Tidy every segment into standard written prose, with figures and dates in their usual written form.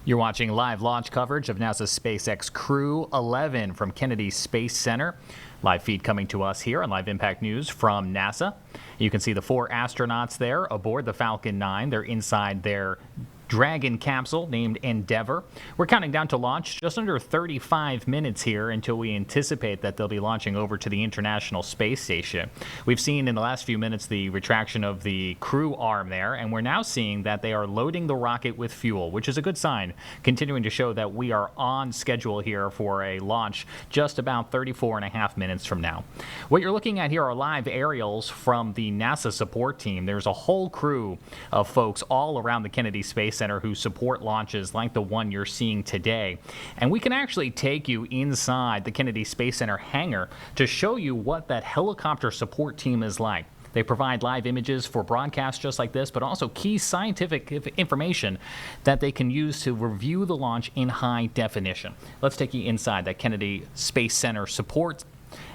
You're watching live launch coverage of NASA's SpaceX Crew-11 from Kennedy Space Center. Live feed coming to us here on Live Impact News from NASA. You can see the 4 astronauts there aboard the Falcon 9. They're inside their Dragon capsule named Endeavour. We're counting down to launch, just under 35 minutes here until we anticipate that they'll be launching over to the International Space Station. We've seen in the last few minutes the retraction of the crew arm there, and we're now seeing that they are loading the rocket with fuel, which is a good sign, continuing to show that we are on schedule here for a launch just about 34.5 minutes from now. What you're looking at here are live aerials from the NASA support team. There's a whole crew of folks all around the Kennedy Space Center who support launches like the one you're seeing today. And we can actually take you inside the Kennedy Space Center hangar to show you what that helicopter support team is like. They provide live images for broadcasts just like this, but also key scientific information that they can use to review the launch in high definition. Let's take you inside that Kennedy Space Center support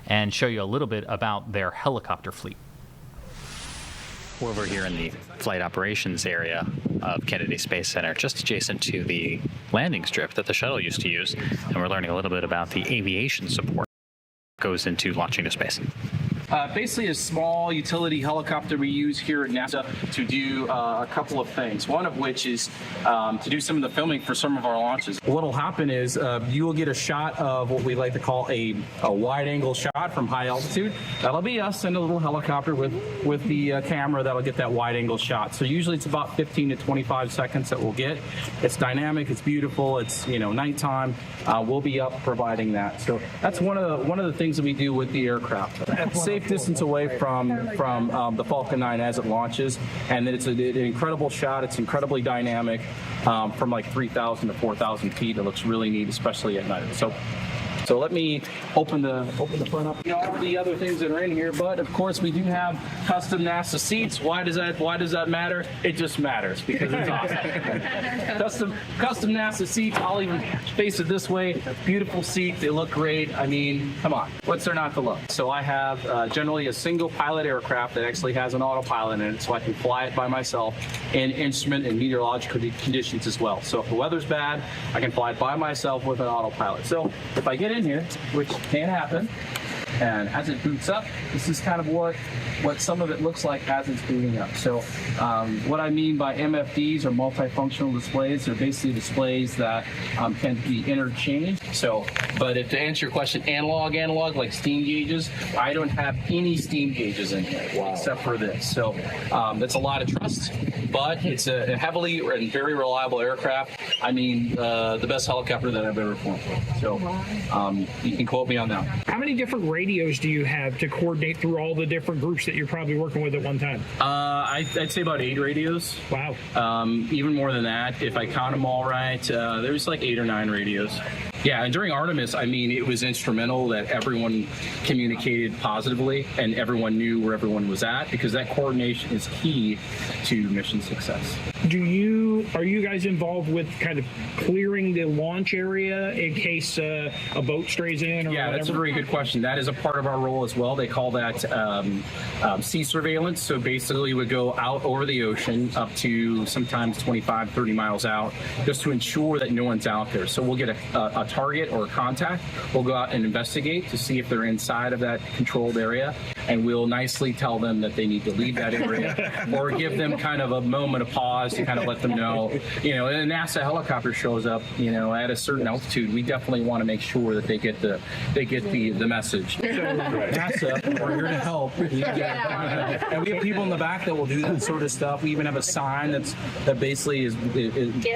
and show you a little bit about their helicopter fleet. We're over here in the flight operations area of Kennedy Space Center, just adjacent to the landing strip that the shuttle used to use, and we're learning a little bit about the aviation support that goes into launching to space. Basically a small utility helicopter we use here at NASA to do a couple of things. One of which is to do some of the filming for some of our launches. What will happen is you will get a shot of what we like to call a wide angle shot from high altitude. That'll be us in a little helicopter with the camera that'll get that wide angle shot. So usually it's about 15 to 25 seconds that we'll get. It's dynamic, it's beautiful, it's nighttime. We'll be up providing that. So that's one of the things that we do with the aircraft. Safe distance away from the Falcon 9 as it launches, and then it's an incredible shot. It's incredibly dynamic from like 3,000 to 4,000 feet. It looks really neat, especially at night. So let me open the front up. All the other things that are in here, but of course we do have custom NASA seats. Why does that matter? It just matters because it's awesome. Custom NASA seats. I'll even face it this way. Beautiful seat. They look great. I mean, come on. What's there not to love? So I have generally a single pilot aircraft that actually has an autopilot in it, so I can fly it by myself in instrument and meteorological conditions as well. So if the weather's bad, I can fly it by myself with an autopilot. So if I get in here, which can happen, and as it boots up, this is kind of what some of it looks like as it's booting up. So what I mean by MFDs or multifunctional displays, they're basically displays that can be interchanged. But if to answer your question, analog like steam gauges, I don't have any steam gauges in here except for this. So that's a lot of trust, but it's a heavily and very reliable aircraft. I mean, the best helicopter that I've ever flown. So you can quote me on that. How many different radios do you have to coordinate through all the different groups that you're probably working with at one time? I'd say about 8 radios. Wow. Even more than that, if I count them all right. There's like 8 or 9 radios. Yeah, and during Artemis, I mean, it was instrumental that everyone communicated positively and everyone knew where everyone was at, because that coordination is key to mission success. Are you guys involved with kind of clearing the launch area in case a boat strays in or Yeah, whatever? that's a very good question. That is a part of our role as well. They call that sea surveillance. So basically we go out over the ocean up to sometimes 25, 30 miles out just to ensure that no one's out there. So we'll get a target or a contact. We'll go out and investigate to see if they're inside of that controlled area, and we'll nicely tell them that they need to leave that area or give them kind of a moment of pause to kind of let them know, and a NASA helicopter shows up, at a certain altitude, we definitely want to make sure that they get the message. So NASA, we're here to help. And we have people in the back that will do that sort of stuff. We even have a sign that basically is basically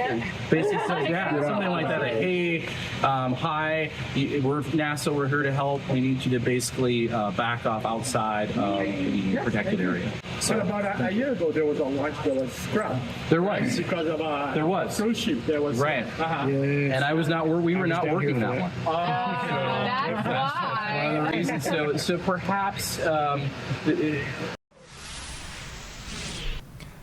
says, something like that. Like, hey, hi, we're NASA, we're here to help. We need you to basically back off outside of the protected area. So about a year ago, there was a launch that was scrapped. There was. Because of there was. cruise ship. There was. Right. Yes. And we were not working that one. That's why. One of the reasons. So perhaps.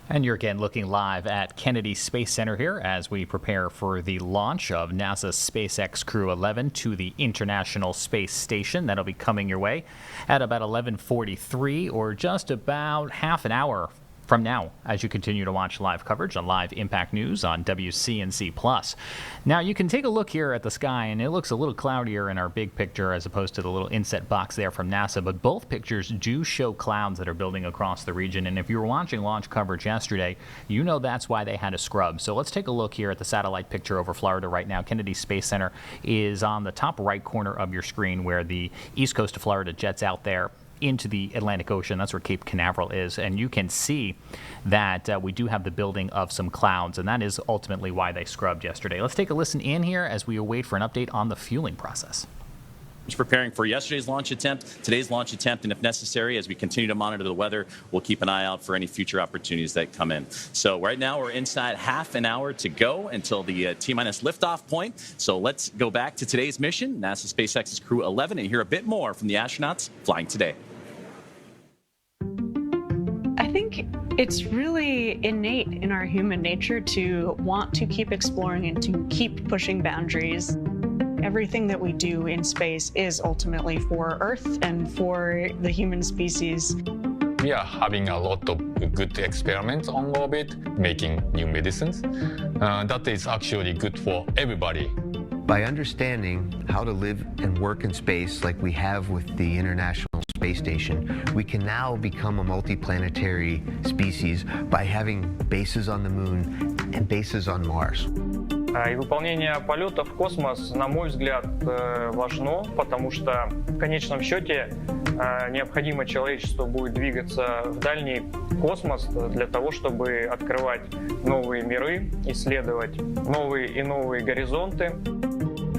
And you're again looking live at Kennedy Space Center here as we prepare for the launch of NASA's SpaceX Crew-11 to the International Space Station. That'll be coming your way at about 11:43, or just about half an hour from now as you continue to watch live coverage on Live Impact News on WCNC+. Now, you can take a look here at the sky, and it looks a little cloudier in our big picture as opposed to the little inset box there from NASA, but both pictures do show clouds that are building across the region, and if you were watching launch coverage yesterday, you know that's why they had a scrub. So let's take a look here at the satellite picture over Florida right now. Kennedy Space Center is on the top right corner of your screen where the east coast of Florida jets out there into the Atlantic Ocean. That's where Cape Canaveral is, and you can see that we do have the building of some clouds, and that is ultimately why they scrubbed yesterday. Let's take a listen in here as we await for an update on the fueling process. Preparing for yesterday's launch attempt, today's launch attempt, and if necessary, as we continue to monitor the weather, we'll keep an eye out for any future opportunities that come in. So right now we're inside half an hour to go until the T-minus liftoff point. So let's go back to today's mission, NASA SpaceX's Crew-11, and hear a bit more from the astronauts flying today. I think it's really innate in our human nature to want to keep exploring and to keep pushing boundaries. Everything that we do in space is ultimately for Earth and for the human species. We are having a lot of good experiments on orbit, making new medicines. That is actually good for everybody. By understanding how to live and work in space like we have with the International Space Station, we can now become a multiplanetary species by having bases on the Moon and bases on Mars. И выполнение полета в космос, на мой взгляд, важно, потому что в конечном счете необходимо человечеству будет двигаться в дальний космос для того, чтобы открывать новые миры, исследовать новые и новые горизонты.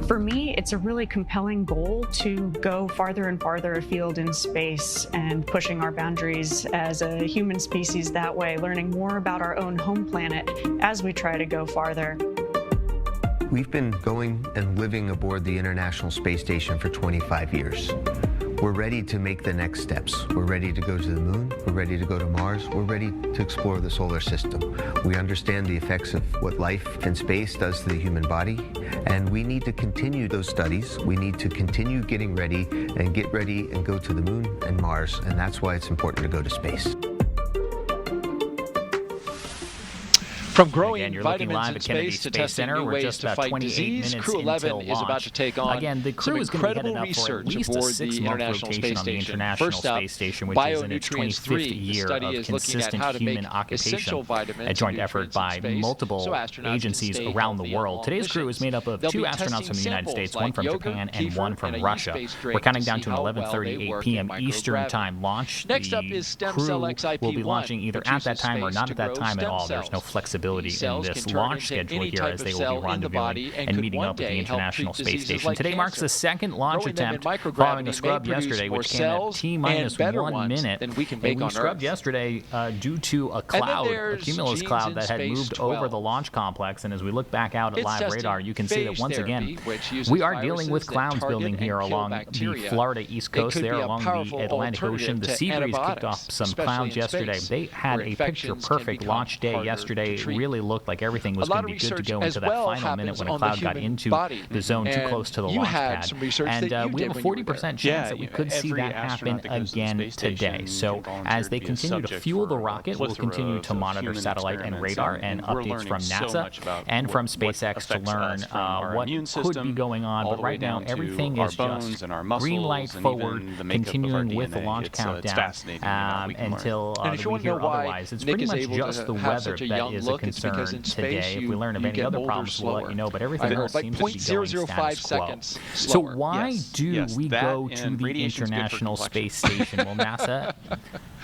For me, it's a really compelling goal to go farther and farther afield in space and pushing our boundaries as a human species that way, learning more about our own home planet as we try to go farther. We've been going and living aboard the International Space Station for 25 years. We're ready to make the next steps. We're ready to go to the Moon. We're ready to go to Mars. We're ready to explore the solar system. We understand the effects of what life in space does to the human body, and we need to continue those studies. We need to continue getting ready and get ready and go to the Moon and Mars, and that's why it's important to go to space. From growing Again, you're looking vitamins live in at Kennedy space to Space testing Center. new We're ways just to about fight 28 disease, minutes Crew-11 until is launch. about to take on Again, the crew some is going to be incredible headed up for at research least a aboard the 6-month International rotation Space on the Station. International First up, Space Station, which is in its 25th 3. The year study of is looking at consistent how to human make occupation, essential vitamins a joint and effort nutrients in by space multiple so astronauts can agencies stay around the healthy on world. long Today's crew is made up of They'll 2 be astronauts testing from the United samples States, like one from yogurt, Japan and kefir, one from and a Russia. yeast-based We're drink counting to down see to how an well they 11:38 work p.m. in Eastern microgravity. time launch. Next up The is stem crew cell will be XIP1, launching either which at that uses time or space not to at that grow time at stem all. There's no cells. flexibility These in cells this can turn launch into schedule any here type as of they will cell be in the body rendezvousing and and could meeting one up at the day help International treat Space diseases Station. like Today marks cancer. the second launch Growing them in attempt microgravity following a may scrub produce yesterday, more which came at cells T-minus and better 1 ones minute. than we can And make we on scrubbed Earth. yesterday due to a then cloud, a there's cumulus genes cloud in that had Space moved 12. over the launch complex. And as we look back out at It's live testing radar, you can see that phage once therapy, again, which uses we are dealing with viruses that clouds target building and here kill along the bacteria. Florida East It Coast could there, be a along powerful the Atlantic alternative Ocean. The to sea breeze kicked antibiotics, off some especially clouds in yesterday. space, They had where a infections can picture-perfect become launch day harder yesterday. to It treat. really looked like everything was A lot going to of be good to research go as into that well final minute happens when a on the cloud got human into body. the zone too And close to the you launch had pad. some research And that you we have did a when you were 40% there. chance that we could see that happen again today. So as they continue to fuel the rocket, we'll continue to monitor satellite and radar and updates from NASA and from SpaceX to learn what could be going on. But right now, everything is just green light forward, continuing with the launch countdown until we hear otherwise. It's pretty much just the weather that is a concern today. If we learn of any other problems, we'll let you know. But everything else seems to be going status quo. So why do we go to the International Space Station? Well, NASA,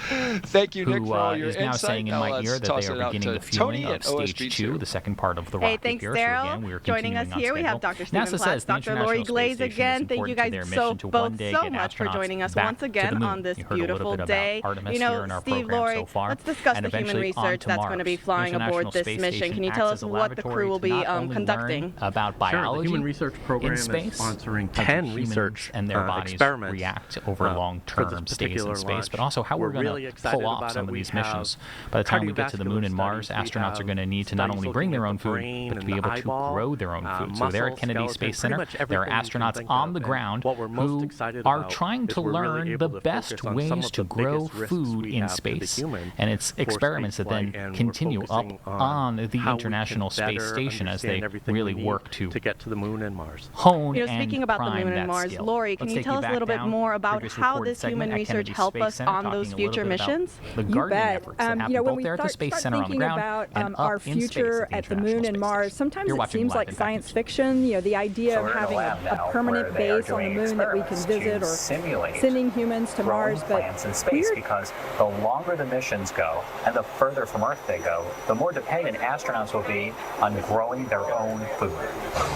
Thank you, Nick, who for all your is now insight. saying in my ear that they are beginning the fueling of Stage 2, the second part of the rocket thanks, here. Daryl. So again, we are Joining us continuing here, on we have schedule. Dr. Stephen NASA Platts, says the Dr. International Lori Space Glaze Station again. is Thank you important to guys their so mission to one both day so get much for astronauts joining us back once to again the moon. on this You heard a little beautiful bit about day. Artemis You here know, in our Steve, program Lori, so far, let's discuss and the human eventually on research to that's going to be Mars. flying aboard International this Space mission. Station Can you acts tell as us a what the laboratory crew will to be not only conducting? learn about biology the Human Research Program in is space, sponsoring how 10 humans research and their bodies experiments react over for long-term this stays in particular space, launch. but also how we're going really to excited pull off about some it. of We these have missions. By the time we get to the moon and cardiovascular Mars, studies. We astronauts are going to need to not studies only bring their looking own at the food, brain but to and be the able to eyeball, grow their own food. So there at muscle, Kennedy skeleton, Space pretty Center, much there are everything you can astronauts think on of. the And ground what we're most who excited are about trying is to we're really learn able the to best focus on some ways of to the grow biggest risks food we in have to the space. human And it's for experiments that then spaceflight, and we're continue up focusing on the how we International can Space better Station as they understand everything really we need work to get to the moon and Mars. hone You know, speaking and about the prime moon and that Mars, skill. Lori, can Let's you take tell us a back little bit down more about previous how recorded this segment human at research Kennedy help Space us Center, on talking those a little future bit about missions? the You gardening bet. efforts that happen You know, when both we there at the start Space Center on the thinking ground about and our up in space future at the at the International moon and Space Mars, Station. sometimes You're it watching seems Live like Impact science News. fiction. You know, the idea of we're in a having lab a now permanent where they are base on the doing moon that we can experiments visit to or simulate sending humans to growing Mars. But plants in space, because the longer the missions go and the further from Earth they go, the more dependent astronauts will be on growing their own food.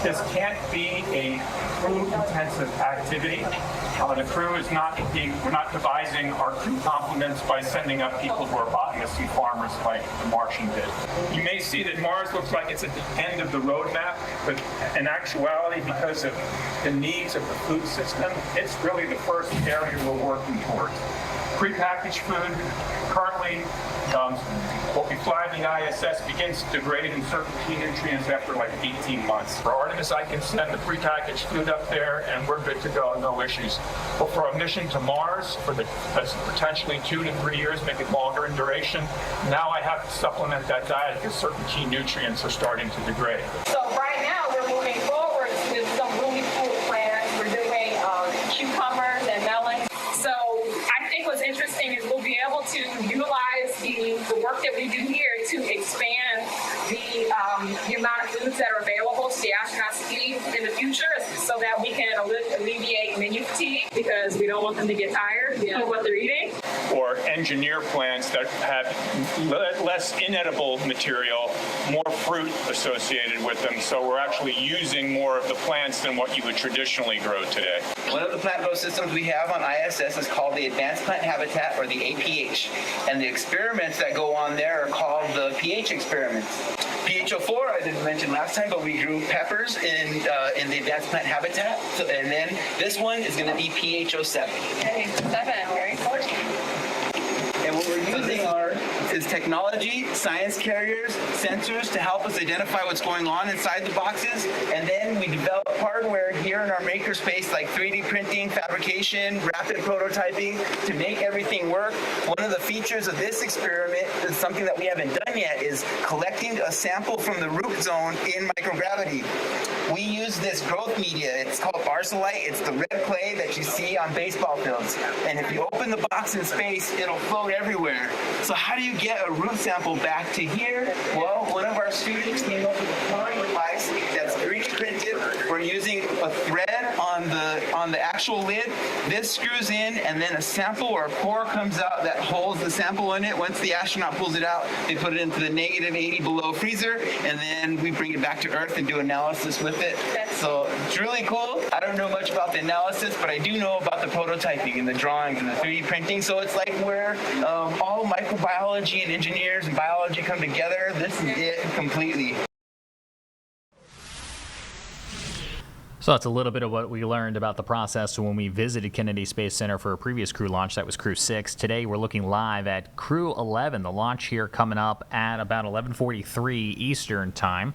This can't be a crew-intensive activity. The crew is we're not devising our crew complements by sending up people who are botanists and farmers like the Martian did. You may see that Mars looks like it's at the end of the roadmap, but in actuality, because of the needs of the food system, it's really the first area we're working towards. Prepackaged food, currently, what we fly in the ISS begins to degrade in certain key nutrients after like 18 months. For Artemis, I can send the prepackaged food up there and we're good to go, no issues. But for a mission to Mars, that's potentially 2 to 3 years, make it longer in duration, now I have to supplement that diet because certain key nutrients are starting to degrade. So right now we're moving forward with some really cool plans. We're doing cucumbers and melons. So I think what's interesting is we'll be able to utilize the work that we do here to expand the amount of foods that are available to the astronauts to eat in the future, so that we can alleviate menu fatigue, because we don't want them to get tired of what they're eating. Or engineer plants that have less inedible material, more fruit associated with them, so we're actually using more of the plants than what you would traditionally grow today. One of the plant growth systems we have on ISS is called the Advanced Plant Habitat, or the APH, and the experiments that go on there are called the pH experiments. PHO4 I didn't mention last time, but we grew peppers in the Advanced Plant Habitat, and then this one is going to be PHO7. Okay, 7, very important. And what we're using is technology, science carriers, sensors to help us identify what's going on inside the boxes. And then we develop hardware here in our makerspace, like 3D printing, fabrication, rapid prototyping, to make everything work. One of the features of this experiment is something that we haven't done yet, is collecting a sample from the root zone in microgravity. We use this growth media. It's called arsenalite. It's the red clay that you see on baseball fields. And if you open the box in space, it'll float everywhere. So how do you get a root sample back to here? Well, one of our students came up with a pouring device that's 3D printed. We're using a thread on the actual lid. This screws in, and then a sample or a core comes out that holds the sample in it. Once the astronaut pulls it out, they put it into the -80 below freezer, and then we bring it back to Earth and do analysis with it. So it's really cool. I don't know much about the analysis, but I do know about the prototyping and the drawings and the 3D printing. So it's like where all microbiology and engineers and biology come together. This is it completely. So that's a little bit of what we learned about the process when we visited Kennedy Space Center for a previous crew launch. That was Crew 6. Today we're looking live at Crew-11, the launch here coming up at about 11:43 Eastern Time,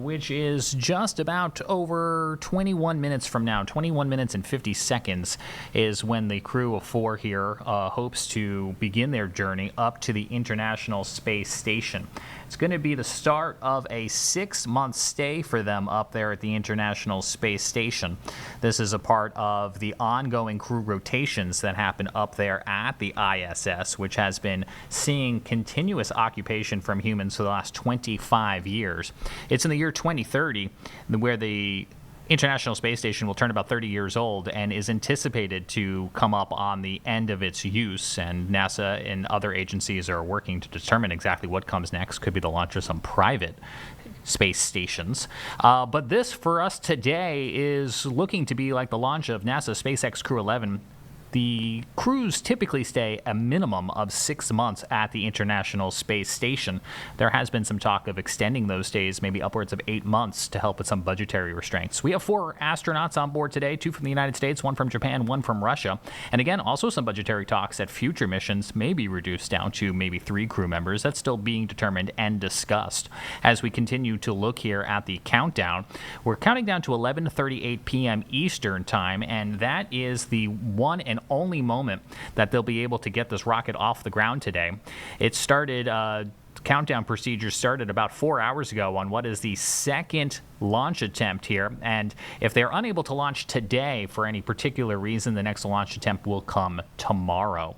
which is just about over 21 minutes from now. 21 minutes and 50 seconds is when the crew of 4 here hopes to begin their journey up to the International Space Station. It's going to be the start of a 6-month stay for them up there at the International Space Station. This is a part of the ongoing crew rotations that happen up there at the ISS, which has been seeing continuous occupation from humans for the last 25 years. It's in the year 2030 where the International Space Station will turn about 30 years old and is anticipated to come up on the end of its use, and NASA and other agencies are working to determine exactly what comes next. Could be the launch of some private space stations. But this for us today is looking to be like the launch of NASA's SpaceX Crew-11, the crews typically stay a minimum of 6 months at the International Space Station. There has been some talk of extending those stays maybe upwards of 8 months to help with some budgetary restraints. We have 4 astronauts on board today, 2 from the United States, 1 from Japan, 1 from Russia. And again, also some budgetary talks that future missions may be reduced down to maybe 3 crew members. That's still being determined and discussed. As we continue to look here at the countdown, we're counting down to 11:38 p.m. Eastern time, and that is the one and only moment that they'll be able to get this rocket off the ground today. It started countdown procedures started about 4 hours ago on what is the second launch attempt here, and if they're unable to launch today for any particular reason, the next launch attempt will come tomorrow.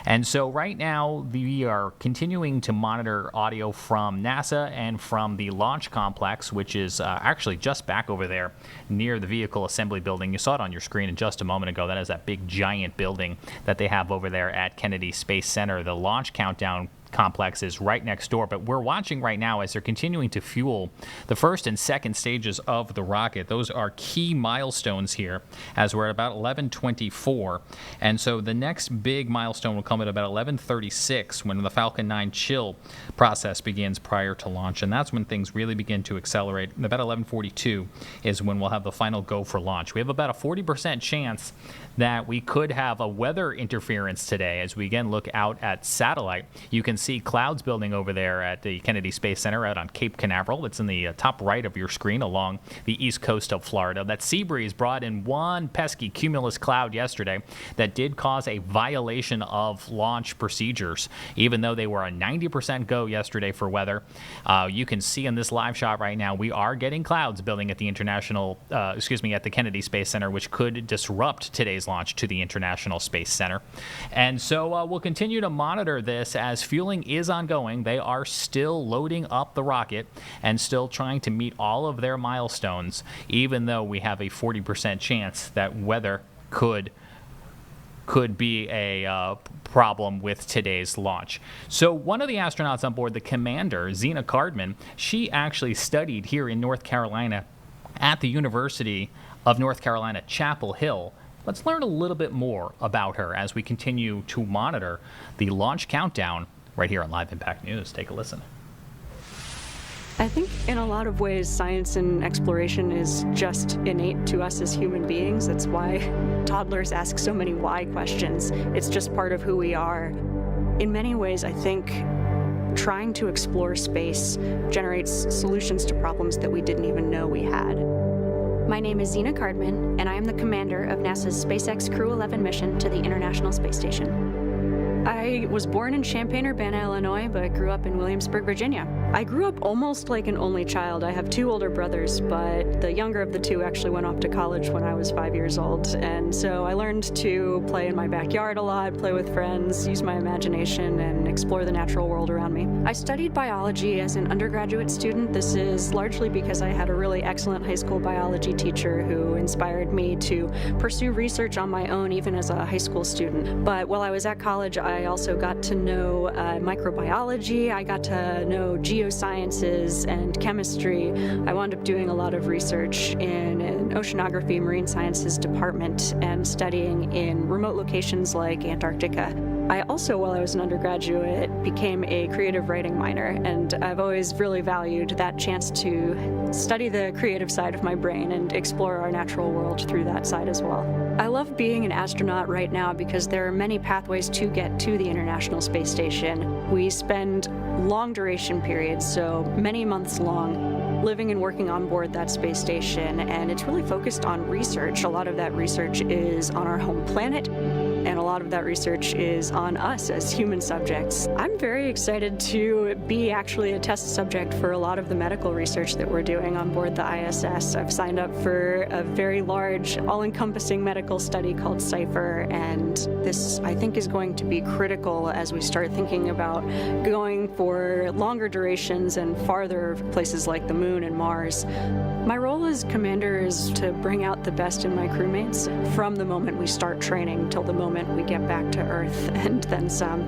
And so right now we are continuing to monitor audio from NASA and from the launch complex, which is actually just back over there near the vehicle assembly building. You saw it on your screen just a moment ago. That is that big giant building that they have over there at Kennedy Space Center. The launch countdown complex is right next door, but we're watching right now as they're continuing to fuel the first and second stages of the rocket. Those are key milestones here as we're at about 11:24, and so the next big milestone will come at about 11:36 when the Falcon 9 chill process begins prior to launch, and that's when things really begin to accelerate. About 11:42 is when we'll have the final go for launch. We have about a 40% chance that we could have a weather interference today as we again look out at satellite. You can see clouds building over there at the Kennedy Space Center out on Cape Canaveral. It's in the top right of your screen along the east coast of Florida. That sea breeze brought in one pesky cumulus cloud yesterday that did cause a violation of launch procedures. Even though they were a 90% go yesterday for weather, you can see in this live shot right now we are getting clouds building at the at the Kennedy Space Center, which could disrupt today's launch to the International Space Center. And so we'll continue to monitor this as fueling is ongoing. They are still loading up the rocket and still trying to meet all of their milestones, even though we have a 40% chance that weather could be a problem with today's launch. So one of the astronauts on board, the commander, Zena Cardman, she actually studied here in North Carolina at the University of North Carolina, Chapel Hill. Let's learn a little bit more about her as we continue to monitor the launch countdown right here on Live Impact News. Take a listen. I think in a lot of ways, science and exploration is just innate to us as human beings. That's why toddlers ask so many why questions. It's just part of who we are. In many ways, I think trying to explore space generates solutions to problems that we didn't even know we had. My name is Zena Cardman, and I am the commander of NASA's SpaceX Crew-11 mission to the International Space Station. I was born in Champaign-Urbana, Illinois, but grew up in Williamsburg, Virginia. I grew up almost like an only child. I have 2 older brothers, but the younger of the 2 actually went off to college when I was 5 years old. And so I learned to play in my backyard a lot, play with friends, use my imagination, and explore the natural world around me. I studied biology as an undergraduate student. This is largely because I had a really excellent high school biology teacher who inspired me to pursue research on my own, even as a high school student. But while I was at college, I also got to know microbiology. I got to know geosciences and chemistry. I wound up doing a lot of research in an oceanography marine sciences department and studying in remote locations like Antarctica. I also, while I was an undergraduate, became a creative writing minor, and I've always really valued that chance to study the creative side of my brain and explore our natural world through that side as well. I love being an astronaut right now because there are many pathways to get to the International Space Station. We spend long duration periods, so many months long, living and working on board that space station, and it's really focused on research. A lot of that research is on our home planet, and a lot of that research is on us as human subjects. I'm very excited to be actually a test subject for a lot of the medical research that we're doing on board the ISS. I've signed up for a very large, all-encompassing medical study called CYPHER, and this, I think, is going to be critical as we start thinking about going for longer durations and farther places like the Moon and Mars. My role as commander is to bring out the best in my crewmates from the moment we start training till the moment we get back to Earth and then some.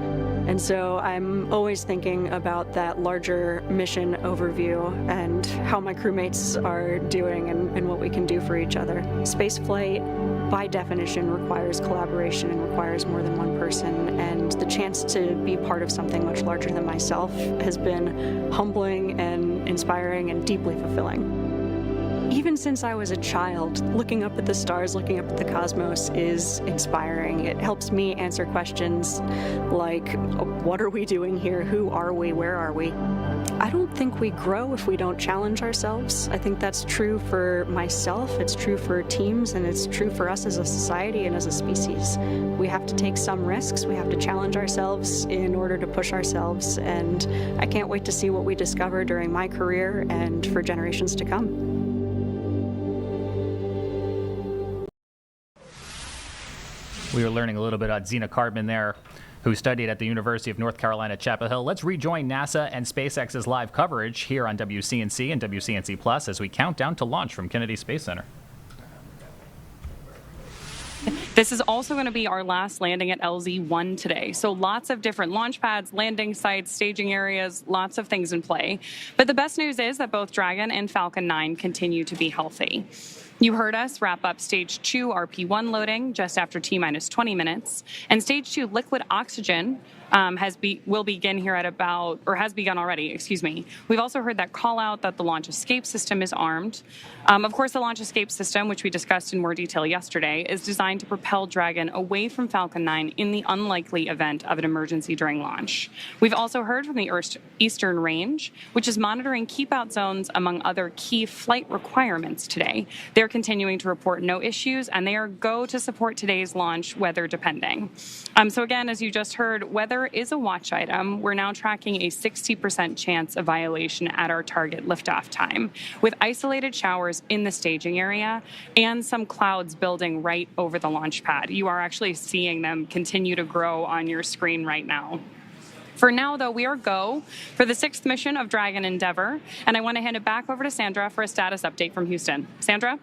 And so I'm always thinking about that larger mission overview and how my crewmates are doing and what we can do for each other. Spaceflight, by definition, requires collaboration and requires more than one person, and the chance to be part of something much larger than myself has been humbling and inspiring and deeply fulfilling. Even since I was a child, looking up at the stars, looking up at the cosmos is inspiring. It helps me answer questions like, what are we doing here? Who are we? Where are we? I don't think we grow if we don't challenge ourselves. I think that's true for myself, it's true for teams, and it's true for us as a society and as a species. We have to take some risks, we have to challenge ourselves in order to push ourselves, and I can't wait to see what we discover during my career and for generations to come. We were learning a little bit about Zena Cardman there, who studied at the University of North Carolina, Chapel Hill. Let's rejoin NASA and SpaceX's live coverage here on WCNC and WCNC Plus as we count down to launch from Kennedy Space Center. This is also going to be our last landing at LZ-1 today. So lots of different launch pads, landing sites, staging areas, lots of things in play. But the best news is that both Dragon and Falcon 9 continue to be healthy. You heard us wrap up Stage 2 RP-1 loading just after T-minus 20 minutes. And Stage 2 liquid oxygen will begin here at about, or has begun already, excuse me. We've also heard that call out that the launch escape system is armed. Of course, the launch escape system, which we discussed in more detail yesterday, is designed to propel Dragon away from Falcon 9 in the unlikely event of an emergency during launch. We've also heard from the Eastern Range, which is monitoring keep-out zones among other key flight requirements today. They're continuing to report no issues, and they are go to support today's launch, weather depending. So again, as you just heard, weather is a watch item. We're now tracking a 60% chance of violation at our target liftoff time, with isolated showers in the staging area and some clouds building right over the launch pad. You are actually seeing them continue to grow on your screen right now. For now, though, we are go for the 6th mission of Dragon Endeavour, and I want to hand it back over to Sandra for a status update from Houston. Sandra?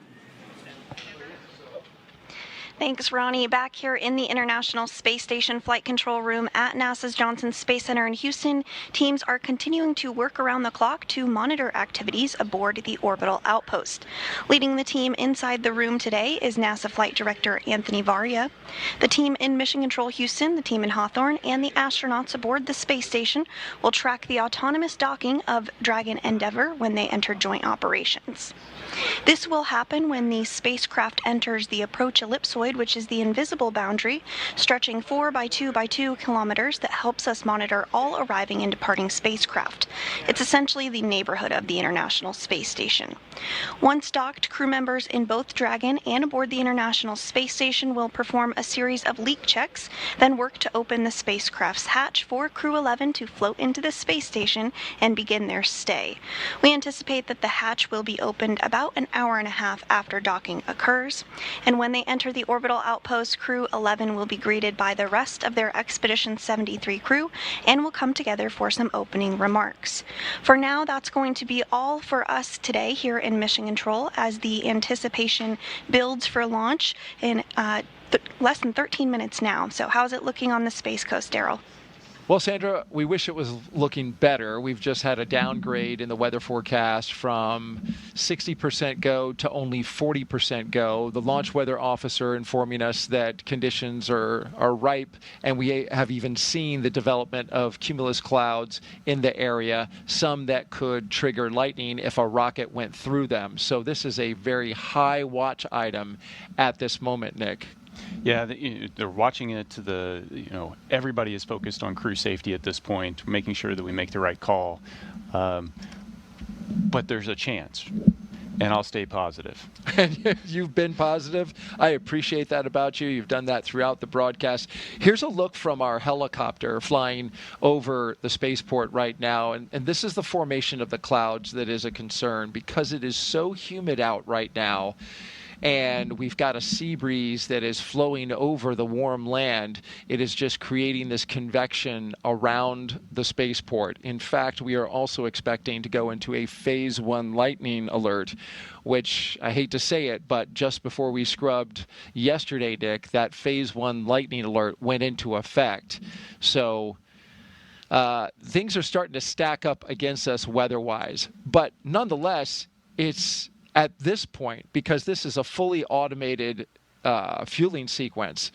Thanks, Ronnie. Back here in the International Space Station Flight Control Room at NASA's Johnson Space Center in Houston, teams are continuing to work around the clock to monitor activities aboard the Orbital outpost. Leading the team inside the room today is NASA Flight Director Anthony Varia. The team in Mission Control Houston, the team in Hawthorne, and the astronauts aboard the space station will track the autonomous docking of Dragon Endeavour when they enter joint operations. This will happen when the spacecraft enters the approach ellipsoid, which is the invisible boundary, stretching 4 by 2 by 2 kilometers that helps us monitor all arriving and departing spacecraft. It's essentially the neighborhood of the International Space Station. Once docked, crew members in both Dragon and aboard the International Space Station will perform a series of leak checks, then work to open the spacecraft's hatch for Crew-11 to float into the space station and begin their stay. We anticipate that the hatch will be opened about an hour and a half after docking occurs, and when they enter the orbital outpost, Crew-11 will be greeted by the rest of their Expedition 73 crew and will come together for some opening remarks. For now, that's going to be all for us today here in Mission Control as the anticipation builds for launch in less than 13 minutes now. So how's it looking on the Space Coast, Daryl? Well, Sandra, we wish it was looking better. We've just had a downgrade in the weather forecast from 60% go to only 40% go. The launch weather officer informing us that conditions are ripe, and we have even seen the development of cumulus clouds in the area, some that could trigger lightning if a rocket went through them. So this is a very high watch item at this moment, Nick. Yeah, they're watching it to the, everybody is focused on crew safety at this point, making sure that we make the right call. But there's a chance, and I'll stay positive. You've been positive. I appreciate that about you. You've done that throughout the broadcast. Here's a look from our helicopter flying over the spaceport right now. And this is the formation of the clouds that is a concern because it is so humid out right now. And we've got a sea breeze that is flowing over the warm land. It is just creating this convection around the spaceport. In fact, we are also expecting to go into a Phase 1 lightning alert, which I hate to say it, but just before we scrubbed yesterday, Dick, that Phase 1 lightning alert went into effect. So things are starting to stack up against us weather-wise. But nonetheless, it's at this point, because this is a fully automated fueling sequence,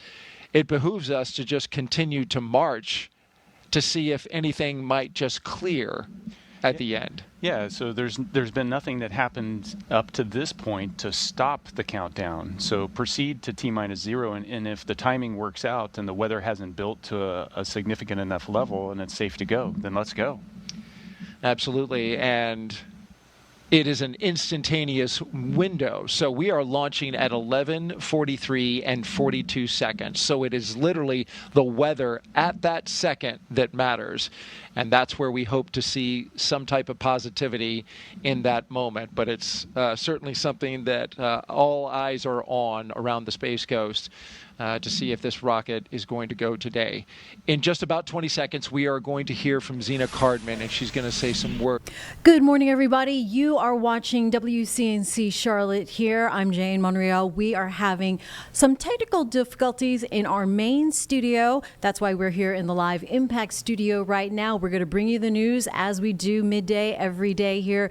it behooves us to just continue to march to see if anything might just clear at the end. Yeah, so there's been nothing that happened up to this point to stop the countdown. So proceed to T-0, and if the timing works out and the weather hasn't built to a significant enough level and it's safe to go, then let's go. Absolutely, and it is an instantaneous window. So we are launching at 11:43 and 42 seconds. So it is literally the weather at that second that matters. And that's where we hope to see some type of positivity in that moment. But it's certainly something that all eyes are on around the Space Coast to see if this rocket is going to go today. In just about 20 seconds, we are going to hear from Zena Cardman, and she's going to say some words. Good morning, everybody. You are watching WCNC Charlotte here. I'm Jane Monreal. We are having some technical difficulties in our main studio. That's why we're here in the Live Impact studio right now. We're going to bring you the news as we do midday every day here.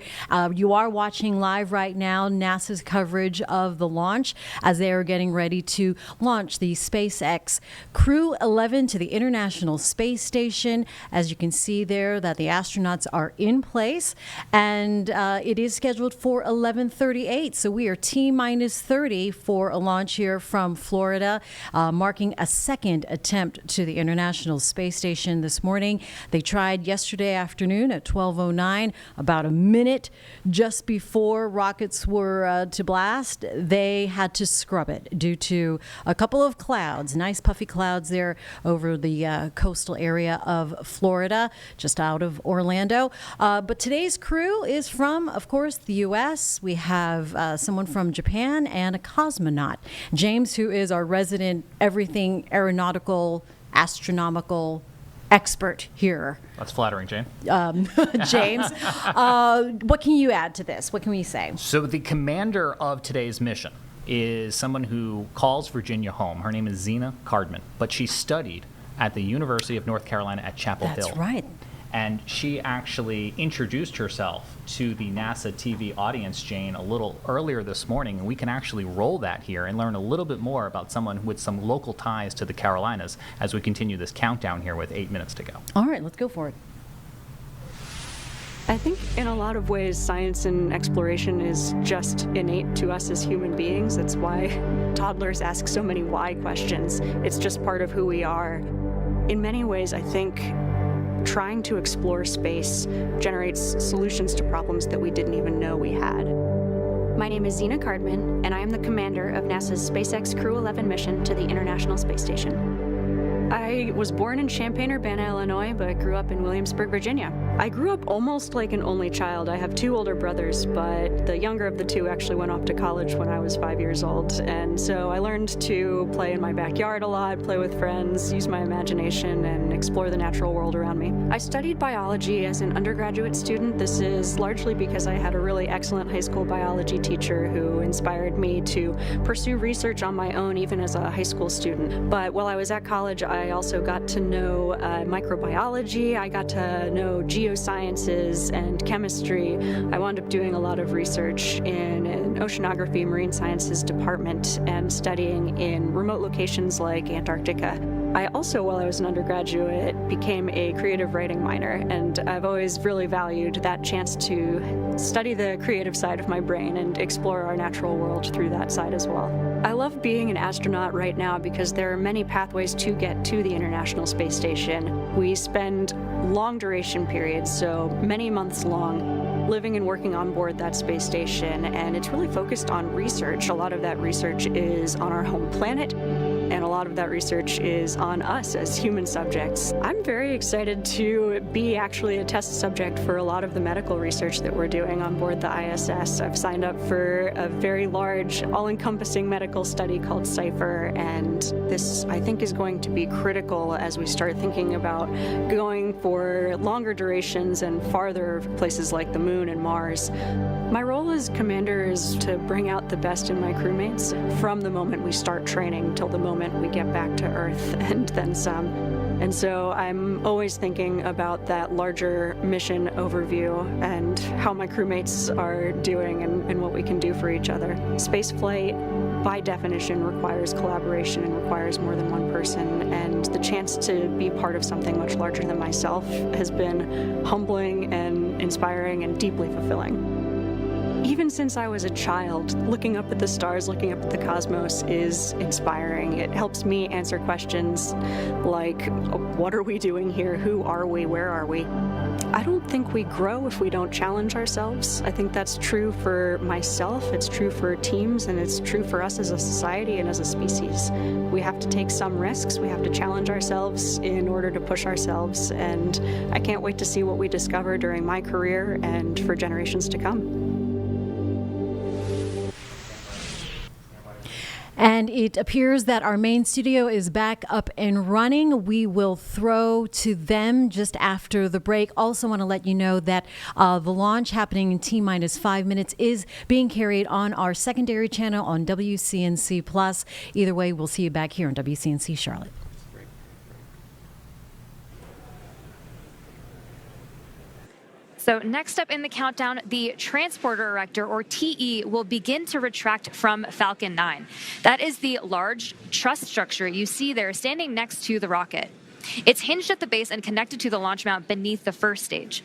You are watching live right now NASA's coverage of the launch as they are getting ready to launch the SpaceX Crew-11 to the International Space Station. As you can see there, that the astronauts are in place, and it is scheduled for 11:38. So we are T-minus 30 for a launch here from Florida, marking a second attempt to the International Space Station this morning. They tried yesterday afternoon at 12:09, about a minute just before rockets were to blast. They had to scrub it due to a couple of clouds, nice puffy clouds there over the coastal area of Florida, just out of Orlando. But today's crew is from, of course, the U.S. We have someone from Japan and a cosmonaut, James, who is our resident everything aeronautical, astronomical expert here. That's flattering, Jane. James, what can you add to this? What can we say? So the commander of today's mission is someone who calls Virginia home. Her name is Zena Cardman, but she studied at the University of North Carolina at Chapel Hill. That's right. And she actually introduced herself to the NASA TV audience, Jane, a little earlier this morning, and we can actually roll that here and learn a little bit more about someone with some local ties to the Carolinas as we continue this countdown here with 8 minutes to go. All right, let's go for it. I think in a lot of ways, science and exploration is just innate to us as human beings. That's why toddlers ask so many why questions. It's just part of who we are. In many ways, I think trying to explore space generates solutions to problems that we didn't even know we had. My name is Zena Cardman, and I am the commander of NASA's SpaceX Crew-11 mission to the International Space Station. I was born in Champaign-Urbana, Illinois, but grew up in Williamsburg, Virginia. I grew up almost like an only child. I have two older brothers, but the younger of the two actually went off to college when I was 5 years old. And so I learned to play in my backyard a lot, play with friends, use my imagination, and explore the natural world around me. I studied biology as an undergraduate student. This is largely because I had a really excellent high school biology teacher who inspired me to pursue research on my own, even as a high school student. But while I was at college, I also got to know microbiology. I got to know geosciences and chemistry. I wound up doing a lot of research in an oceanography marine sciences department and studying in remote locations like Antarctica. I also, while I was an undergraduate, became a creative writing minor, and I've always really valued that chance to study the creative side of my brain and explore our natural world through that side as well. I love being an astronaut right now because there are many pathways to get to the International Space Station. We spend long duration periods, so many months long, living and working on board that space station, and it's really focused on research. A lot of that research is on our home planet, and a lot of that research is on us as human subjects. I'm very excited to be actually a test subject for a lot of the medical research that we're doing on board the ISS. I've signed up for a very large, all-encompassing medical study called CIPHER, and this, I think, is going to be critical as we start thinking about going for longer durations and farther places like the Moon and Mars. My role as commander is to bring out the best in my crewmates from the moment we start training till the moment we get back to Earth and then some. And so I'm always thinking about that larger mission overview and how my crewmates are doing and what we can do for each other. Spaceflight, by definition, requires collaboration and requires more than one person, and the chance to be part of something much larger than myself has been humbling and inspiring and deeply fulfilling. Even since I was a child, looking up at the stars, looking up at the cosmos is inspiring. It helps me answer questions like, what are we doing here? Who are we? Where are we? I don't think we grow if we don't challenge ourselves. I think that's true for myself, it's true for teams, and it's true for us as a society and as a species. We have to take some risks, we have to challenge ourselves in order to push ourselves, and I can't wait to see what we discover during my career and for generations to come. And it appears that our main studio is back up and running. We will throw to them just after the break. Also want to let you know that the launch happening in T-minus 5 minutes is being carried on our secondary channel on WCNC+. Either way, we'll see you back here on WCNC Charlotte. So next up in the countdown, the transporter erector, or TE, will begin to retract from Falcon 9. That is the large truss structure you see there standing next to the rocket. It's hinged at the base and connected to the launch mount beneath the first stage.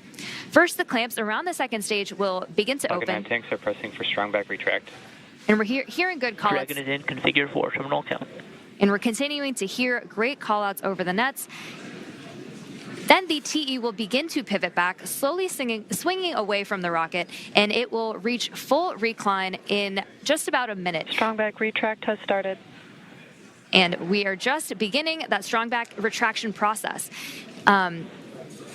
First, the clamps around the second stage will begin to Falcon open. 9 tanks are pressing for strong back retract. And we're hearing good callouts. Dragon is in, configure for terminal count. And we're continuing to hear great callouts over the nets. Then the TE will begin to pivot back, slowly swinging away from the rocket, and it will reach full recline in just about a minute. Strong back retract has started. And we are just beginning that strong back retraction process.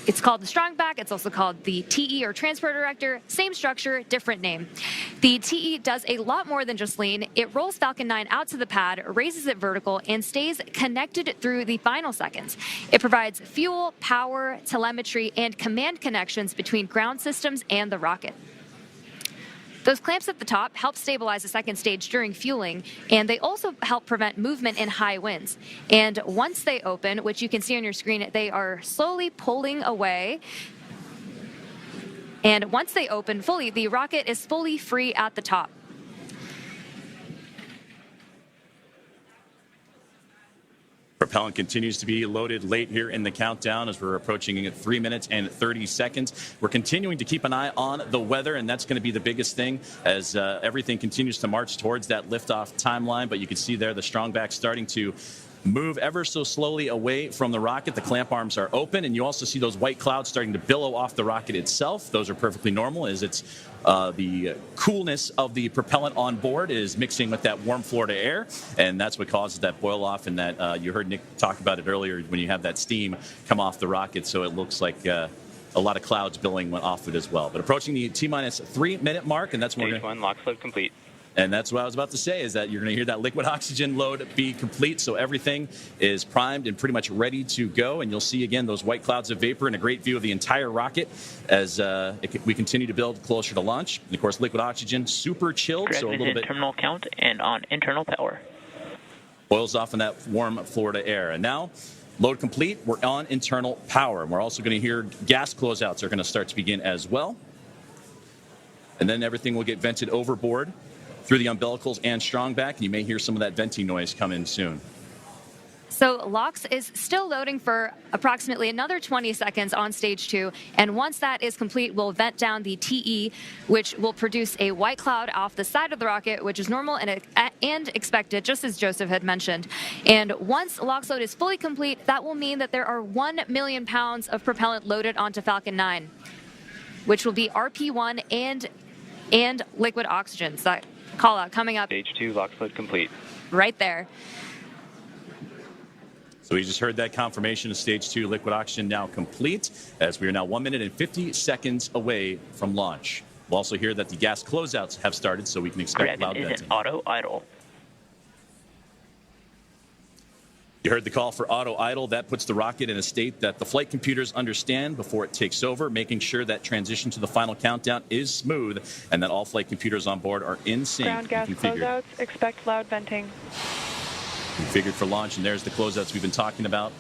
It's called the strong back. It's also called the TE, or transporter erector. Same structure, different name. The TE does a lot more than just lean. It rolls Falcon 9 out to the pad, raises it vertical, and stays connected through the final seconds. It provides fuel, power, telemetry, and command connections between ground systems and the rocket. Those clamps at the top help stabilize the second stage during fueling, and they also help prevent movement in high winds. And once they open, which you can see on your screen, they are slowly pulling away. And once they open fully, the rocket is fully free at the top. Propellant continues to be loaded late here in the countdown as we're approaching 3 minutes and 30 seconds. We're continuing to keep an eye on the weather, and that's going to be the biggest thing as everything continues to march towards that liftoff timeline. But you can see there the strong back starting to move ever so slowly away from the rocket. The clamp arms are open, and you also see those white clouds starting to billow off the rocket itself. Those are perfectly normal as it's the coolness of the propellant on board is mixing with that warm Florida air, and that's what causes that boil off, and that you heard Nick talk about it earlier when you have that steam come off the rocket, so it looks like a lot of clouds billowing off it as well. But approaching the T-minus 3 minute mark, and that's when Stage 1 lock load complete. And that's what I was about to say, is that you're going to hear that liquid oxygen load be complete. So everything is primed and pretty much ready to go. And you'll see, again, those white clouds of vapor and a great view of the entire rocket as we continue to build closer to launch. And, of course, liquid oxygen, super chilled. Dragon so a little is in bit terminal count and on internal power. boils off in that warm Florida air. And now, load complete, we're on internal power. And we're also going to hear gas closeouts are going to start to begin as well. And then everything will get vented overboard through the umbilicals and strong back, and you may hear some of that venting noise come in soon. So LOX is still loading for approximately another 20 seconds on stage 2, and once that is complete, we'll vent down the TE, which will produce a white cloud off the side of the rocket, which is normal and expected, just as Joseph had mentioned. And once LOX load is fully complete, that will mean that there are 1 million pounds of propellant loaded onto Falcon 9, which will be RP1 and liquid oxygen. So that call out coming up. Stage 2 LOX load complete. Right there. So we just heard that confirmation of stage 2 liquid oxygen now complete, as we are now 1 minute and 50 seconds away from launch. We'll also hear that the gas closeouts have started, so we can expect Dragon loud is venting. in auto idle. You heard the call for auto idle. That puts the rocket in a state that the flight computers understand before it takes over, making sure that transition to the final countdown is smooth and that all flight computers on board are in sync Ground gas and configured. closeouts, expect loud venting. Configured for launch, and there's the closeouts we've been talking about.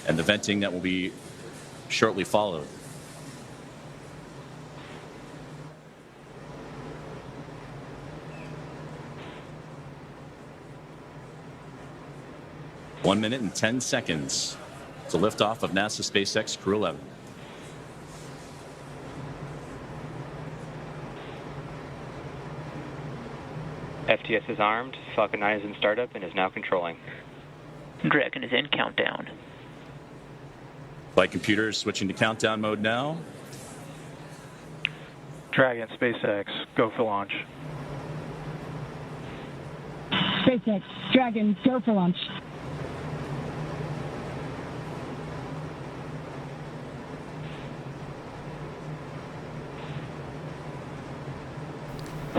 and the venting that will be shortly followed. One minute and 10 seconds to liftoff of NASA SpaceX Crew-11. FTS is armed. Falcon 9 is in startup and is now controlling. Dragon is in countdown. Flight computers switching to countdown mode now. Dragon, SpaceX, go for launch. SpaceX, Dragon, go for launch.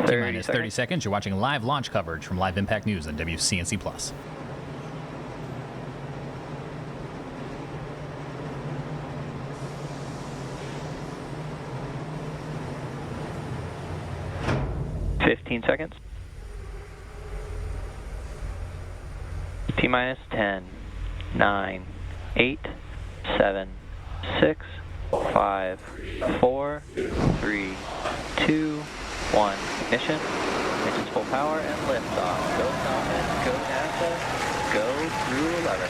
T-minus 30 seconds. You're watching live launch coverage from Live Impact News on WCNC+. 15 seconds. T-minus 10, 9, 8, 7, 6, 5, 4, 3, 2, 1. Ignition. Ignition's full power and liftoff. Go Falcon, go NASA, go Crew-11.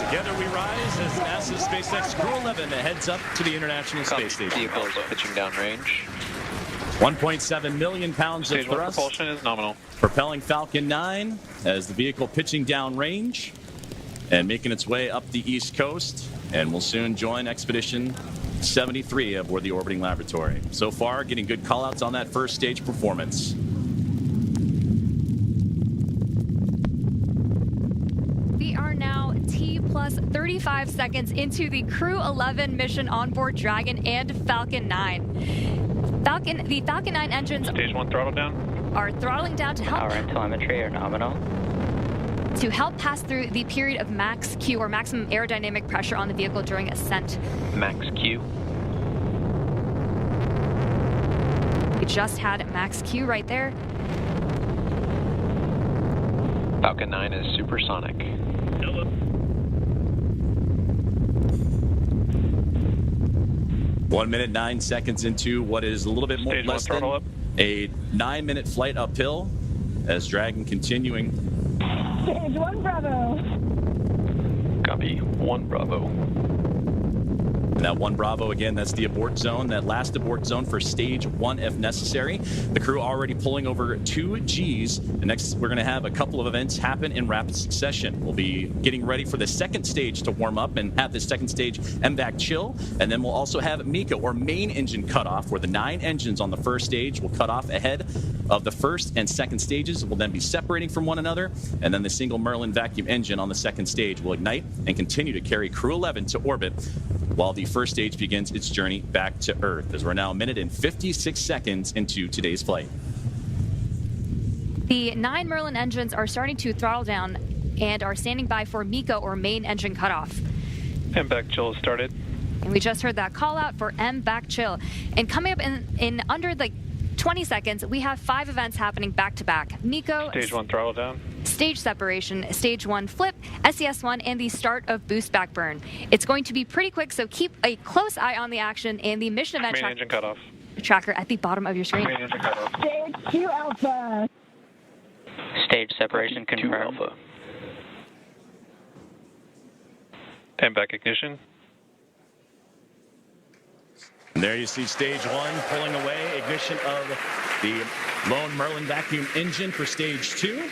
Together we rise as NASA's SpaceX Crew-11 heads up to the International Space Station. Vehicles pitching down range. 1.7 million pounds Stage of one thrust. propulsion is nominal. Propelling Falcon 9 as the vehicle pitching down range and making its way up the East Coast, and will soon join Expedition 73 aboard the orbiting laboratory. So far, getting good callouts on that first stage performance. We are now T plus 35 seconds into the Crew-11 mission on board Dragon and Falcon 9. The Falcon 9 engines Stage 1 throttle down. Are throttling down to help Power and telemetry are nominal. To help pass through the period of max Q, or maximum aerodynamic pressure on the vehicle during ascent. Max Q. We just had max Q right there. Falcon 9 is supersonic. Noah. 1 minute, 9 seconds into what is a little bit more Stage less one, than up. a 9-minute flight uphill as Dragon continuing. Stage 1 Bravo. Copy. 1 Bravo. And that 1 Bravo, again, that's the abort zone, that last abort zone for stage 1 if necessary. The crew already pulling over 2 Gs. The next, we're going to have a couple of events happen in rapid succession. We'll be getting ready for the second stage to warm up and have this second stage MVAC chill. And then we'll also have MECA, or main engine cutoff, where the 9 engines on the first stage will cut off ahead of the first and second stages. Will then be separating from one another. And then the single Merlin vacuum engine on the second stage will ignite and continue to carry Crew-11 to orbit, while the first stage begins its journey back to Earth, as we're now a minute and 56 seconds into today's flight. The 9 Merlin engines are starting to throttle down and are standing by for MECA, or main engine cutoff. MVAC chill has started. And we just heard that call out for MVAC chill. And coming up in under 20 seconds, we have 5 events happening back to back. MECA, Stage 1 throttle down. stage separation, stage 1 flip, SES1, and the start of boost back burn. It's going to be pretty quick, so keep a close eye on the action and the mission event Main engine cutoff. tracker at the bottom of your screen. Main engine cutoff. Stage 2 Alpha. Stage separation confirmed. 2 Alpha. MVAC ignition. And there you see stage 1 pulling away, ignition of the lone Merlin vacuum engine for stage 2.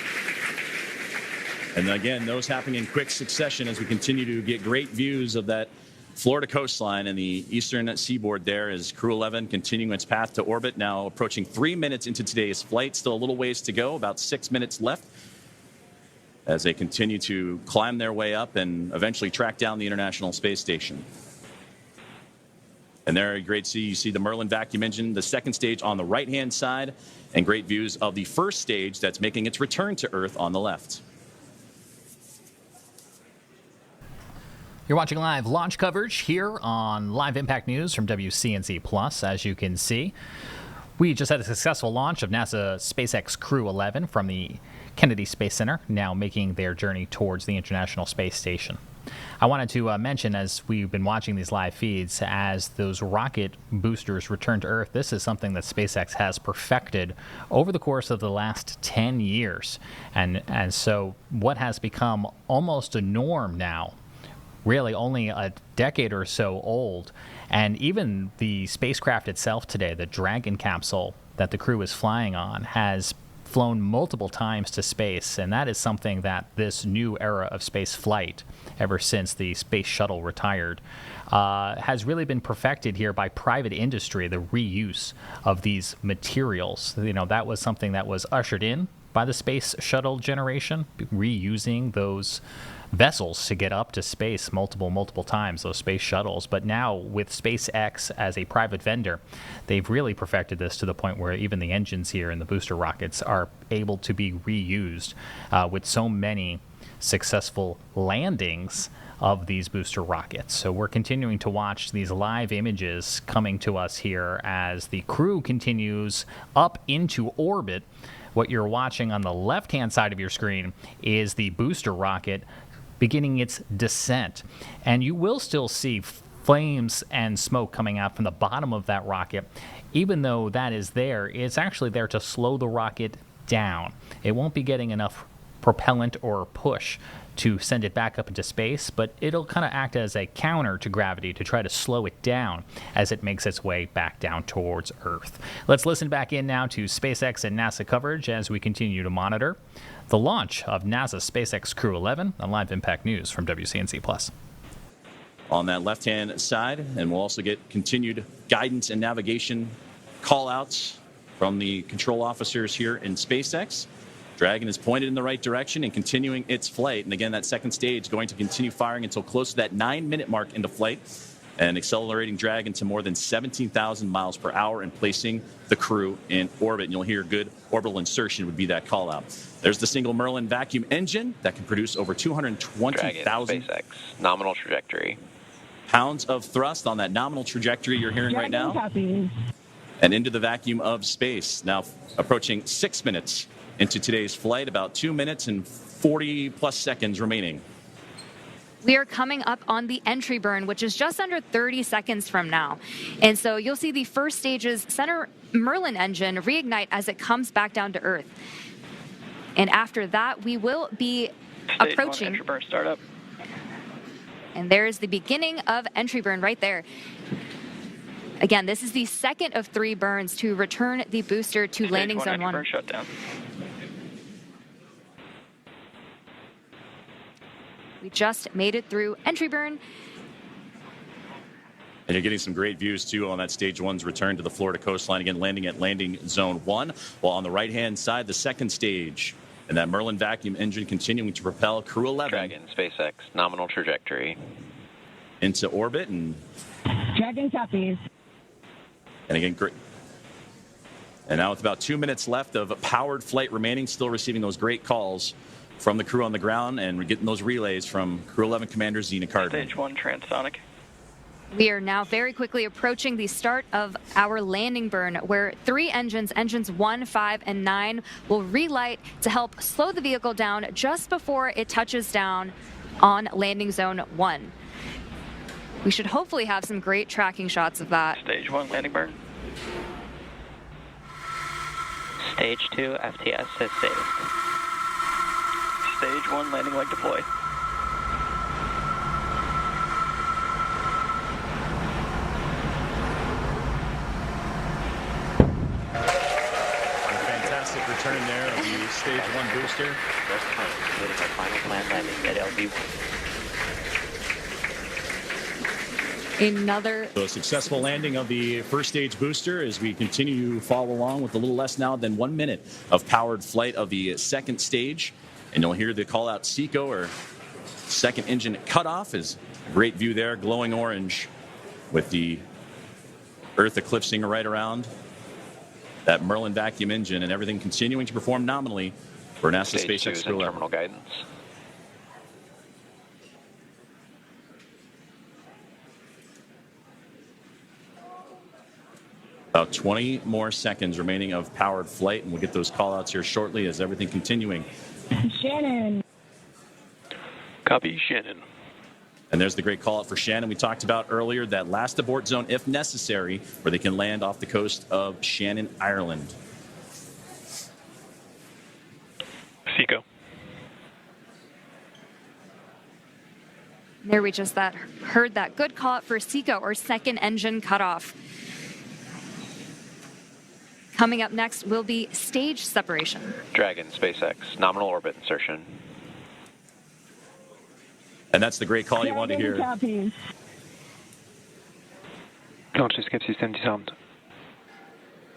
And again, those happening in quick succession as we continue to get great views of that Florida coastline and the eastern seaboard there, as Crew-11 continuing its path to orbit, now approaching 3 minutes into today's flight. Still a little ways to go, about 6 minutes left, as they continue to climb their way up and eventually track down the International Space Station. And there, great see, you see the Merlin vacuum engine, the second stage on the right-hand side, and great views of the first stage that's making its return to Earth on the left. You're watching live launch coverage here on Live Impact News from WCNC+. As you can see, we just had a successful launch of NASA SpaceX Crew-11 from the Kennedy Space Center, now making their journey towards the International Space Station. I wanted to mention, as we've been watching these live feeds, as those rocket boosters return to Earth, this is something that SpaceX has perfected over the course of the last 10 years. And so what has become almost a norm now, really only a decade or so old, and even the spacecraft itself today, the Dragon capsule that the crew is flying on, has flown multiple times to space, and that is something that this new era of space flight, ever since the space shuttle retired, has really been perfected here by private industry, the reuse of these materials. You know, that was something that was ushered in by the space shuttle generation, reusing those vessels to get up to space multiple times, those space shuttles. But now with SpaceX as a private vendor, they've really perfected this to the point where even the engines here in the booster rockets are able to be reused with so many successful landings of these booster rockets. So we're continuing to watch these live images coming to us here as the crew continues up into orbit. What you're watching on the left-hand side of your screen is the booster rocket beginning its descent. And you will still see flames and smoke coming out from the bottom of that rocket. Even though that is there, it's actually there to slow the rocket down. It won't be getting enough propellant or push to send it back up into space, but it'll kind of act as a counter to gravity to try to slow it down as it makes its way back down towards Earth. Let's listen back in now to SpaceX and NASA coverage as we continue to monitor the launch of NASA's SpaceX Crew-11 on Live Impact News from WCNC+. On that left-hand side, and we'll also get continued guidance and navigation call-outs from the control officers here in SpaceX. Dragon is pointed in the right direction and continuing its flight. And again, that second stage going to continue firing until close to that 9-minute mark into flight, and accelerating Dragon to more than 17,000 miles per hour and placing the crew in orbit. And you'll hear good orbital insertion would be that call out. There's the single Merlin vacuum engine that can produce over 220,000 SpaceX nominal trajectory. Pounds of thrust on that nominal trajectory you're hearing right now. Copy. And into the vacuum of space. Now approaching 6 minutes into today's flight, about 2 minutes and 40 plus seconds remaining. We are coming up on the entry burn, which is just under 30 seconds from now. And so you'll see the first stage's center Merlin engine reignite as it comes back down to Earth. And after that, we will be approaching entry burn startup. And there's the beginning of entry burn right there. Again, this is the second of 3 burns to return the booster to landing zone 1. Burn shutdown. We just made it through entry burn. And you're getting some great views, too, on that Stage 1's return to the Florida coastline. Again, landing at landing zone 1. While on the right-hand side, the second stage. And that Merlin vacuum engine continuing to propel Crew-11. Dragon, SpaceX, nominal trajectory. Into orbit. And Dragon copies. And again, great. And now with about 2 minutes left of powered flight remaining, still receiving those great calls from the crew on the ground, and we're getting those relays from Crew-11 Commander Zena Cardman. Stage 1 transonic. We are now very quickly approaching the start of our landing burn, where 3 engines 1, 5, and 9, will relight to help slow the vehicle down just before it touches down on landing zone 1. We should hopefully have some great tracking shots of that. Stage 1 landing burn. Stage 2 FTS has saved. Stage 1 landing leg deployed. Fantastic return there of the Stage 1 booster. Just completing our final planned landing at LV1. Another successful landing of the first stage booster as we continue to follow along with a little less now than 1 minute of powered flight of the second stage. And you'll hear the call out SECO, or second engine cutoff, is a great view there, glowing orange with the Earth eclipsing right around that Merlin vacuum engine, and everything continuing to perform nominally for NASA SpaceX Crew-11. Terminal guidance. About 20 more seconds remaining of powered flight, and we'll get those call-outs here shortly as everything continuing. Shannon. Copy, Shannon. And there's the great call out for Shannon we talked about earlier, that last abort zone, if necessary, where they can land off the coast of Shannon, Ireland. Seco. There we just heard that good call out for SECO, or second engine cutoff. Coming up next will be stage separation. Dragon, SpaceX, nominal orbit insertion. And that's the great call you want to hear.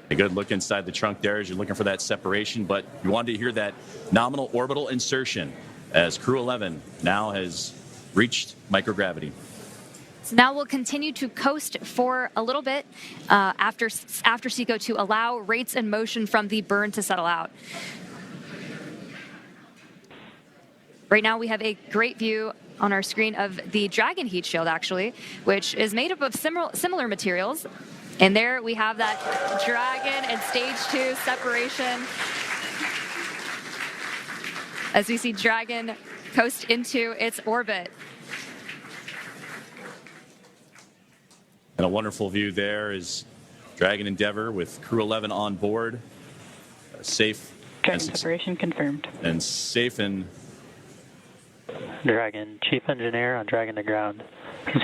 A good look inside the trunk there as you're looking for that separation, but you wanted to hear that nominal orbital insertion as Crew-11 now has reached microgravity. So now we'll continue to coast for a little bit after SECO to allow rates and motion from the burn to settle out. Right now we have a great view on our screen of the Dragon heat shield, actually, which is made up of similar materials. And there we have that Dragon and stage 2 separation as we see Dragon coast into its orbit. And a wonderful view there is Dragon Endeavour with Crew-11 on board. Safe. Dragon separation confirmed. And safe and... Dragon, Chief Engineer on Dragon to ground.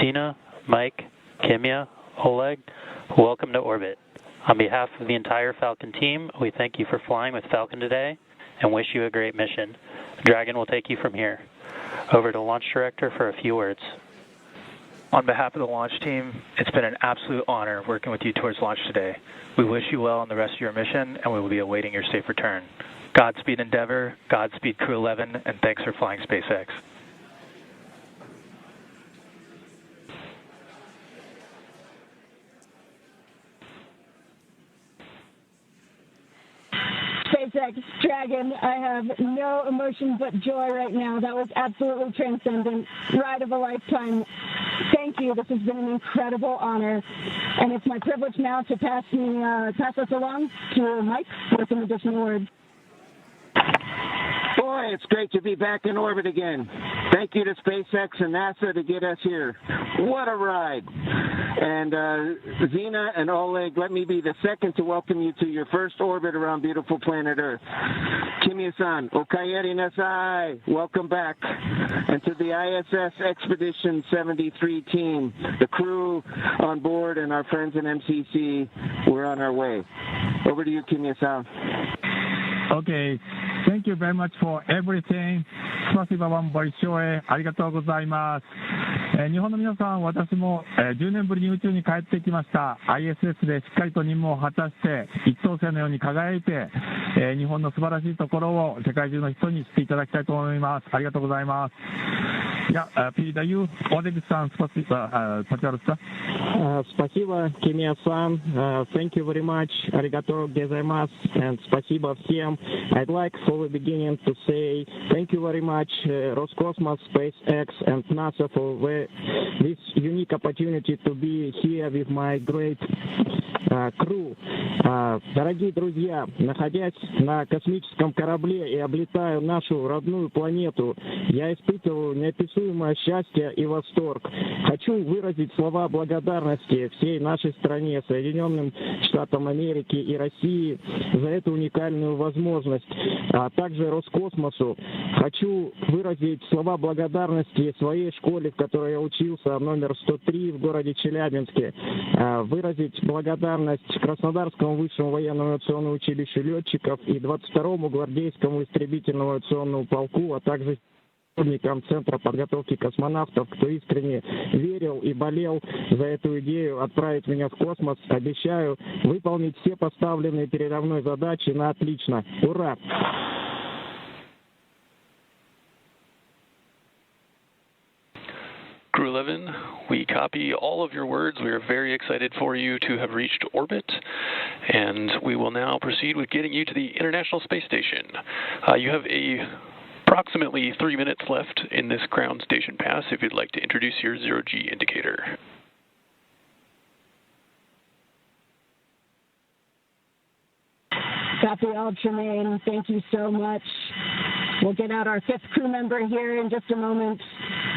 Zena, Mike, Kimya, Oleg, welcome to orbit. On behalf of the entire Falcon team, we thank you for flying with Falcon today and wish you a great mission. Dragon will take you from here. Over to Launch Director for a few words. On behalf of the launch team, it's been an absolute honor working with you towards launch today. We wish you well on the rest of your mission, and we will be awaiting your safe return. Godspeed Endeavour, Godspeed Crew-11, and thanks for flying SpaceX. SpaceX Dragon, I have no emotion but joy right now. That was absolutely transcendent. Ride of a lifetime. Thank you. This has been an incredible honor. And it's my privilege now to pass us along to Mike with some additional words. Boy, it's great to be back in orbit again. Thank you to SpaceX and NASA to get us here. What a ride. And Zena and Oleg, let me be the second to welcome you to your first orbit around beautiful planet Earth. Kimya-san, Okayeri Nasai, welcome back. And to the ISS Expedition 73 team, the crew on board and our friends in MCC, we're on our way. Over to you, Kimya-san. Okay. Thank you very much for everything. スパシバワンボイショーへありがとうございます。日本の皆さん、私も10年ぶりに宇宙に帰ってきました。ISS でしっかりと任務を果たして一等星のように輝いて、日本の素晴らしいところを世界中の人に知っていただきたいと思います。ありがとうございます。Я передаю Олег-сан, пожалуйста. Спасибо, Kimya-san. Thank you very much. Arigato gozaimasu. And спасибо всем. I'd like for the beginning to say thank you very much, Roscosmos, SpaceX, and NASA for this unique opportunity to be here with my great crew. Дорогие друзья, находясь на космическом корабле и облетая нашу родную планету, я испытываю неописуемое счастье и восторг. Хочу выразить слова благодарности всей нашей стране, Соединенным Штатам Америки и России за эту уникальную возможность, а также Роскосмосу. Хочу выразить слова благодарности своей школе, в которой я учился, номер 103 в городе Челябинске, выразить благодарность Краснодарскому высшему военному авиационному училищу летчиков и 22-му гвардейскому истребительному авиационному полку, а также сотрудникам Центра подготовки космонавтов, кто искренне верил и болел за эту идею отправить меня в космос. Обещаю выполнить все поставленные передо мной задачи на отлично. Ура! Crew-11, we copy all of your words. We are very excited for you to have reached orbit, and we will now proceed with getting you to the International Space Station. You have approximately 3 minutes left in this ground station pass if you'd like to introduce your zero-G indicator. Copy all, Tremaine. Thank you so much. We'll get out our 5th crew member here in just a moment.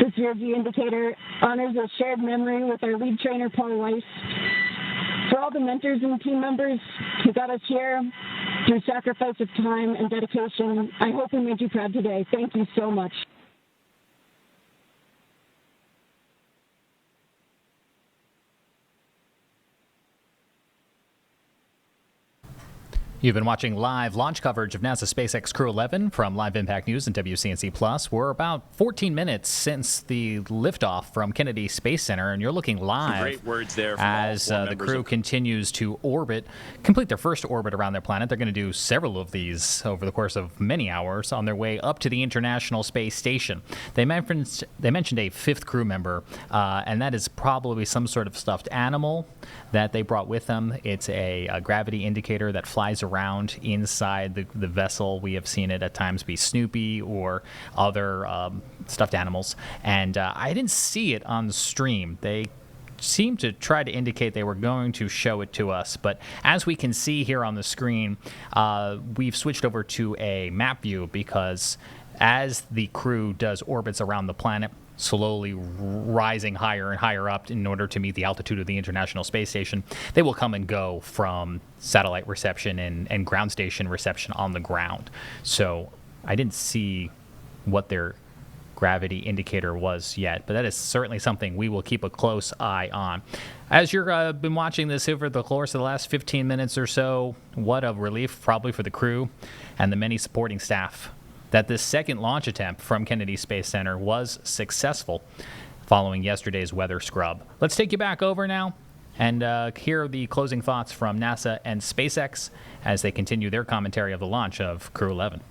This year's indicator honors a shared memory with our lead trainer, Paul Weiss. For all the mentors and team members who got us here through sacrifice of time and dedication, I hope we made you proud today. Thank you so much. You've been watching live launch coverage of NASA SpaceX Crew-11 from Live Impact News and WCNC Plus. We're about 14 minutes since the liftoff from Kennedy Space Center, and you're looking live. Some great words there from as all four the members crew of continues to complete their first orbit around their planet. They're going to do several of these over the course of many hours on their way up to the International Space Station. They mentioned a fifth crew member, and that is probably some sort of stuffed animal that they brought with them. It's a gravity indicator that flies around inside the vessel. We have seen it at times be Snoopy or other stuffed animals, and I didn't see it on the stream. They seemed to try to indicate they were going to show it to us, but as we can see here on the screen, we've switched over to a map view because as the crew does orbits around the planet, slowly rising higher and higher up in order to meet the altitude of the International Space Station, they will come and go from satellite reception and ground station reception on the ground. So I didn't see what their gravity indicator was yet, but that is certainly something we will keep a close eye on. As you've been watching this over the course of the last 15 minutes or so, what a relief probably for the crew and the many supporting staff that this second launch attempt from Kennedy Space Center was successful following yesterday's weather scrub. Let's take you back over now and hear the closing thoughts from NASA and SpaceX as they continue their commentary of the launch of Crew-11.